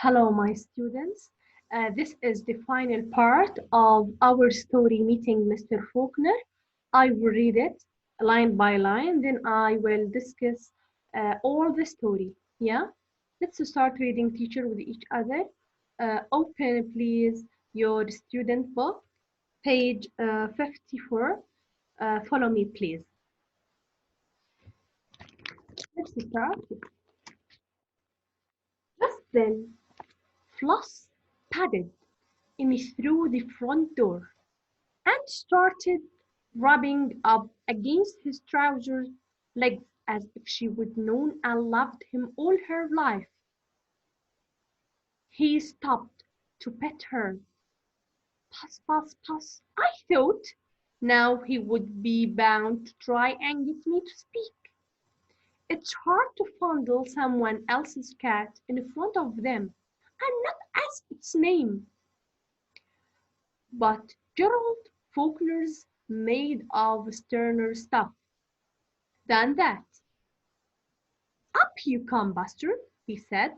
Hello, my students. This is the final part of our story meeting Mr. Faulkner. I will read it line by line, then I will discuss all the story. Yeah? Let's start reading teacher with each other. Open, please, your student book, page 54. Follow me, please. Let's start. Just then, Floss padded in through the front door and started rubbing up against his trousers legs as if she would known and loved him all her life. He stopped to pet her. Puss, puss, puss. I thought now he would be bound to try and get me to speak. It's hard to fondle someone else's cat in front of them and not ask its name. But Gerald Faulkner's made of sterner stuff than that. Up you come, Buster, he said,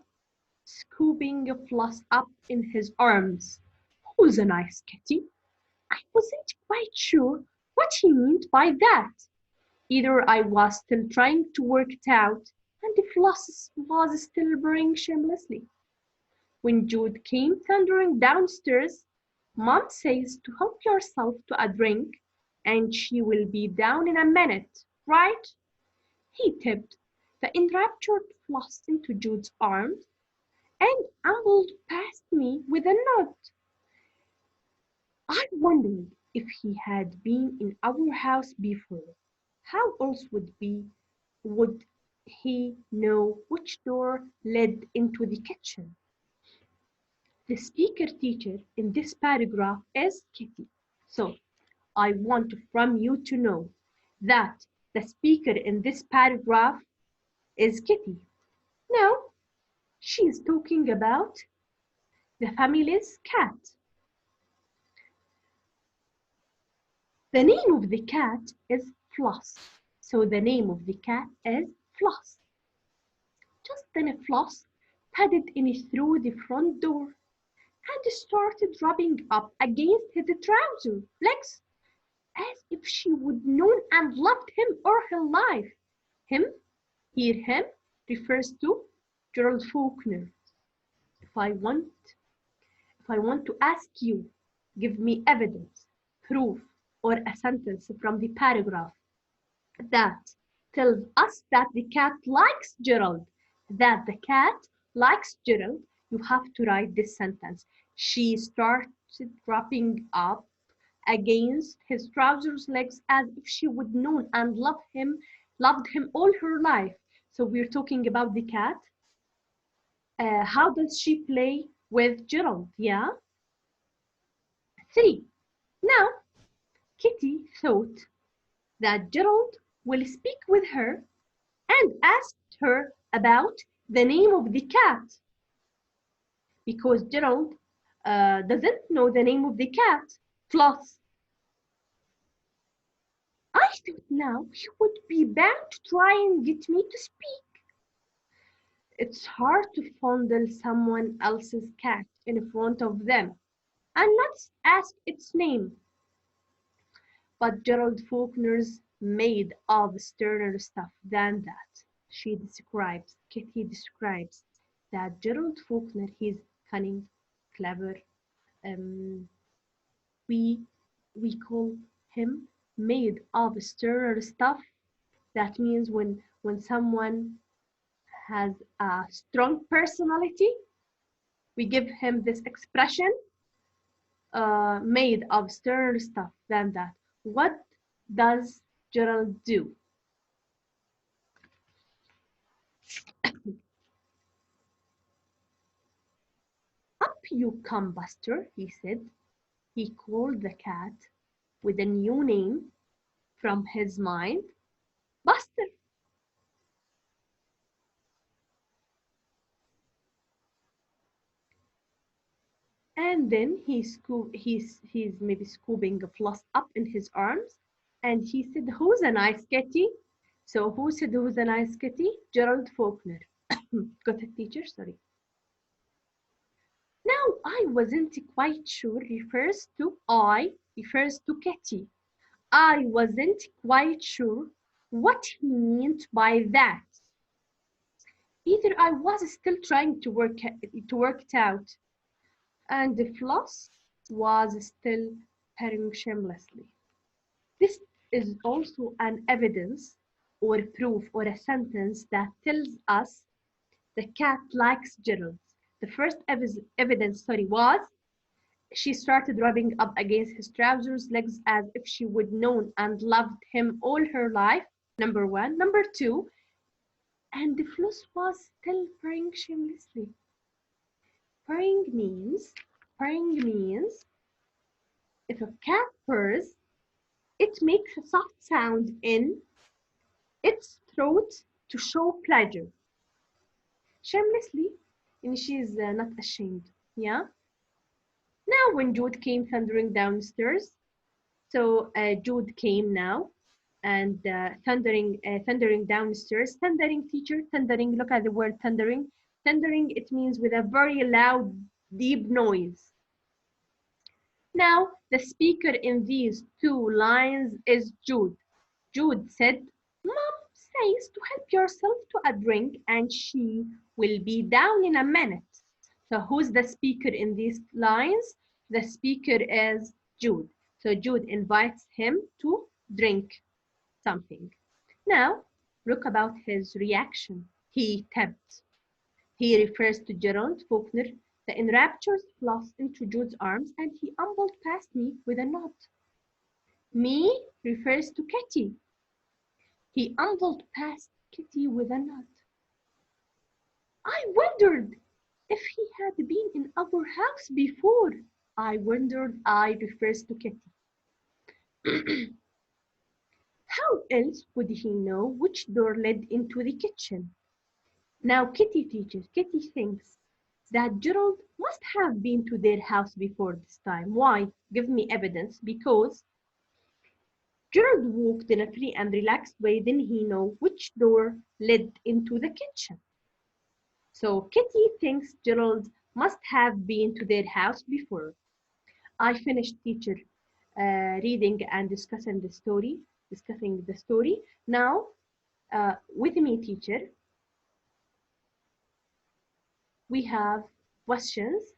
scooping Floss up in his arms. Who's a nice kitty? I wasn't quite sure what he meant by that. Either I was still trying to work it out, and Floss was still purring shamelessly. When Jude came thundering downstairs, Mom says to help yourself to a drink, and she will be down in a minute, right? He tipped the enraptured Floss into Jude's arms and ambled past me with a nod. I wondered if he had been in our house before. How else would he know which door led into the kitchen? The speaker teacher in this paragraph is Kitty. So I want from you to know that the speaker in this paragraph is Kitty. Now, she is talking about the family's cat. The name of the cat is Floss. So the name of the cat is Floss. Just then Floss padded in through the front door and started rubbing up against his trouser legs as if she would known and loved him all her life. Him, here him, refers to Gerald Faulkner. If I want to ask you, give me evidence, proof, or a sentence from the paragraph that tells us that the cat likes Gerald, you have to write this sentence. She started rubbing up against his trousers legs as if she would know and loved him all her life. So we're talking about the cat. How does she play with Gerald? Yeah. 3. Now, Kitty thought that Gerald will speak with her and asked her about the name of the cat, because Gerald doesn't know the name of the cat, Floss. I thought now he would be bound to try and get me to speak. It's hard to fondle someone else's cat in front of them and not ask its name. But Gerald Faulkner's made of sterner stuff than that. Kitty describes that Gerald Faulkner, he's cunning, clever. We call him made of sterner stuff. That means when someone has a strong personality, we give him this expression, made of sterner stuff than that. What does Gerald do? Up you come, Buster, he said. He called the cat with a new name from his mind, Buster. And then he's maybe scooping a Floss up in his arms, and he said, "Who's a nice kitty?" So who said who's a nice kitty? Gerald Faulkner. Got it, teacher? Sorry. Now, I wasn't quite sure refers to Kitty. I wasn't quite sure what he meant by that. Either I was still trying to work it out, and the floss was still purring shamelessly. This is also an evidence or proof or a sentence that tells us the cat likes Gerald. The first evidence was she started rubbing up against his trousers legs as if she would known and loved him all her life. Number one. Number two, and the floss was still purring shamelessly. Purring means if a cat purrs, it makes a soft sound in its throat to show pleasure. Shamelessly, and she's not ashamed. Yeah. Now, when Jude came thundering downstairs, so Jude came now, and thundering downstairs. Thundering, teacher, thundering. Look at the word thundering. Thundering, it means with a very loud, deep noise. Now, the speaker in these two lines is Jude. Jude said, Mom says to help yourself to a drink and she will be down in a minute. So who's the speaker in these lines? The speaker is Jude. So Jude invites him to drink something. Now, look about his reaction. He tipped. He refers to Gerald Faulkner, the enraptured floss into Jude's arms, and he ambled past me with a nod. Me refers to Kitty. He ambled past Kitty with a nod. I wondered if he had been in our house before. I refers to Kitty. How else would he know which door led into the kitchen? Now Kitty thinks that Gerald must have been to their house before this time. Why? Give me evidence. Because Gerald walked in a free and relaxed way, then he knows which door led into the kitchen. So Kitty thinks Gerald must have been to their house before. I finished, teacher, reading and discussing the story. Now, with me, teacher, we have questions.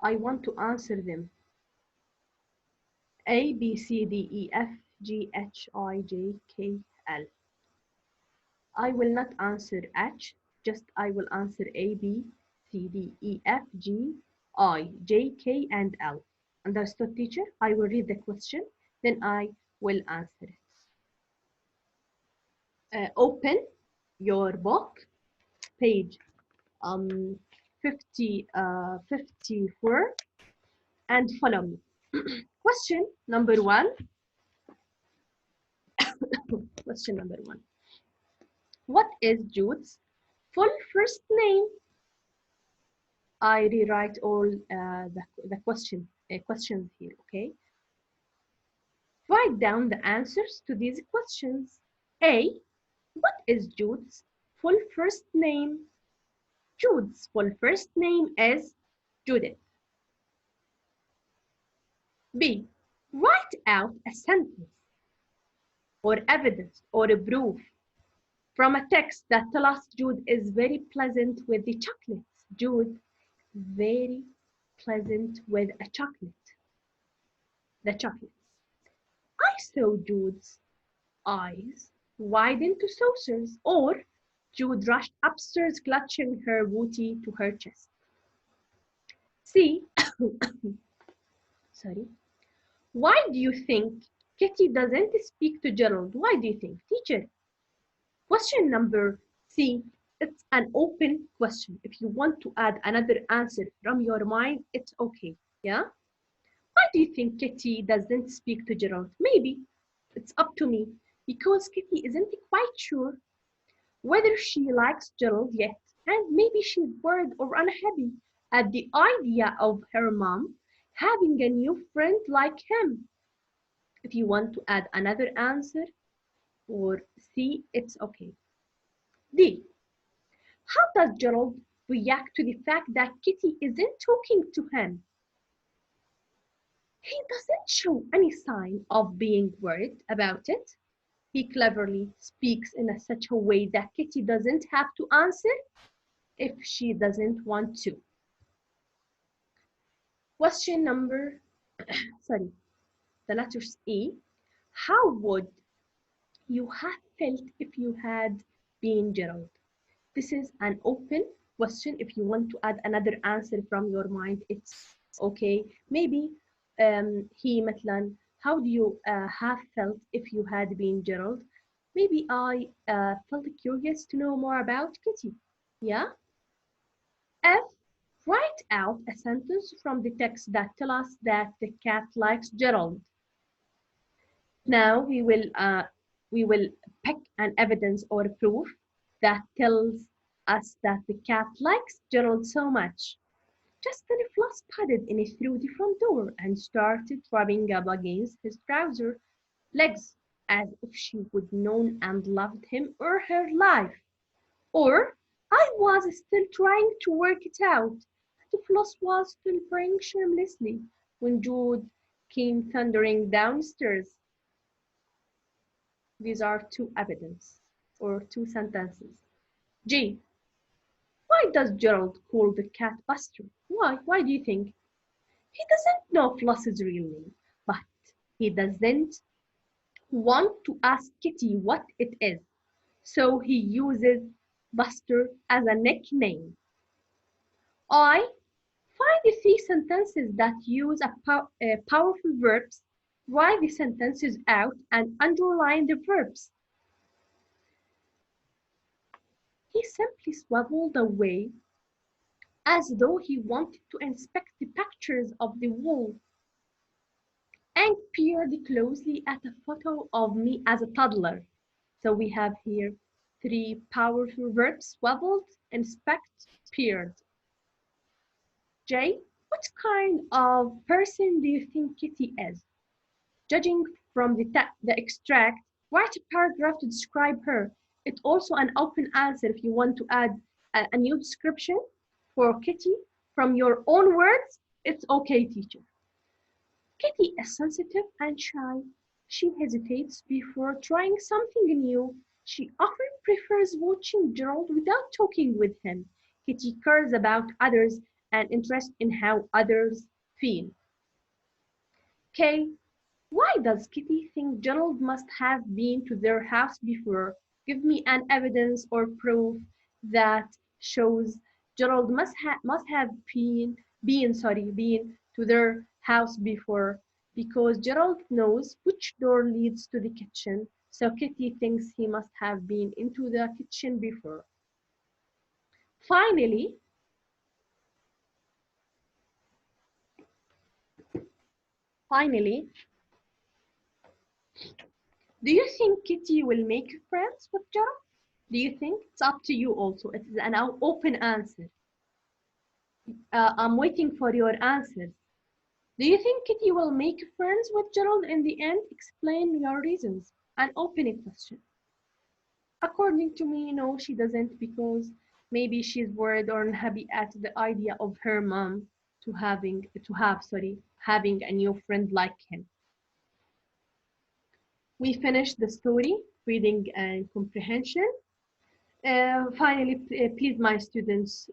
I want to answer them. A, B, C, D, E, F, G, H, I, J, K, L. I will not answer H, just I will answer A, B, C, D, E, F, G, I, J, K, and L. Understood, teacher? I will read the question, then I will answer it. Open your book, page 54, and follow me. Question number one. Question number one. What is Jude's full first name? I rewrite all the questions here, okay? Write down the answers to these questions. A, what is Jude's full first name? Jude's full first name is Judith. B, write out a sentence or evidence or a proof from a text that tells us Jude is very pleasant with the chocolates. Jude, very pleasant with a chocolate. The chocolates. I saw Jude's eyes widen to saucers, or Jude rushed upstairs clutching her booty to her chest. C, sorry. Why do you think Kitty doesn't speak to Gerald? Why do you think, teacher? Question number C, it's an open question. If you want to add another answer from your mind, it's okay, yeah? Why do you think Kitty doesn't speak to Gerald? Maybe it's up to me, because Kitty isn't quite sure whether she likes Gerald yet, and maybe she's worried or unhappy at the idea of her mom having a new friend like him. If you want to add another answer, or C, it's okay. D, how does Gerald react to the fact that Kitty isn't talking to him. He doesn't show any sign of being worried about it. He cleverly speaks in such a way that Kitty doesn't have to answer if she doesn't want to. Question number, sorry, the letters E. How would you have felt if you had been Gerald? This is an open question. If you want to add another answer from your mind, it's okay. Maybe he مثلا, how do you have felt if you had been Gerald? Maybe I felt curious to know more about Kitty. Yeah? F, write out a sentence from the text that tell us that the cat likes Gerald. Now we will pick an evidence or proof that tells us that the cat likes Gerald so much. Just then Floss padded in through the front door and started rubbing up against his trouser legs as if she would known and loved him or her life. Or I was still trying to work it out, and Floss was still praying shamelessly when Jude came thundering downstairs. These are two evidence or two sentences. G. Why does Gerald call the cat Buster? Why? Why do you think? He doesn't know Floss's real name, but he doesn't want to ask Kitty what it is, so he uses Buster as a nickname. I find the three sentences that use powerful verbs. Write the sentences out and underline the verbs. He simply swaddled away as though he wanted to inspect the pictures of the wall and peered closely at a photo of me as a toddler. So we have here three powerful verbs: swaddled, inspect, peered. J, what kind of person do you think Kitty is? Judging from the extract, write a paragraph to describe her. It's also an open answer if you want to add a new description for Kitty from your own words. It's okay, teacher. Kitty is sensitive and shy. She hesitates before trying something new. She often prefers watching Gerald without talking with him. Kitty cares about others and interested in how others feel. K. Why does Kitty think Gerald must have been to their house before? Give me an evidence or proof that shows Gerald must have been to their house before, because Gerald knows which door leads to the kitchen, so Kitty thinks he must have been into the kitchen before. Finally, do you think Kitty will make friends with Gerald? Do you think? It's up to you also. It is an open answer. I'm waiting for your answers. Do you think Kitty will make friends with Gerald in the end? Explain your reasons. An open question. According to me, no, she doesn't, because maybe she's worried or unhappy at the idea of her mom having a new friend like him. We finished the story, reading and comprehension. Finally, please, my students,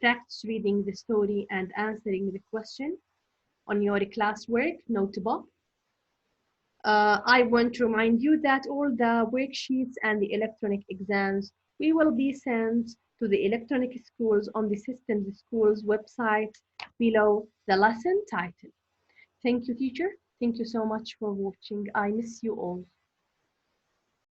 practice reading the story and answering the question on your classwork notebook. I want to remind you that all the worksheets and the electronic exams will be sent to the electronic schools on the Systems Schools website below the lesson title. Thank you, teacher. Thank you so much for watching. I miss you all.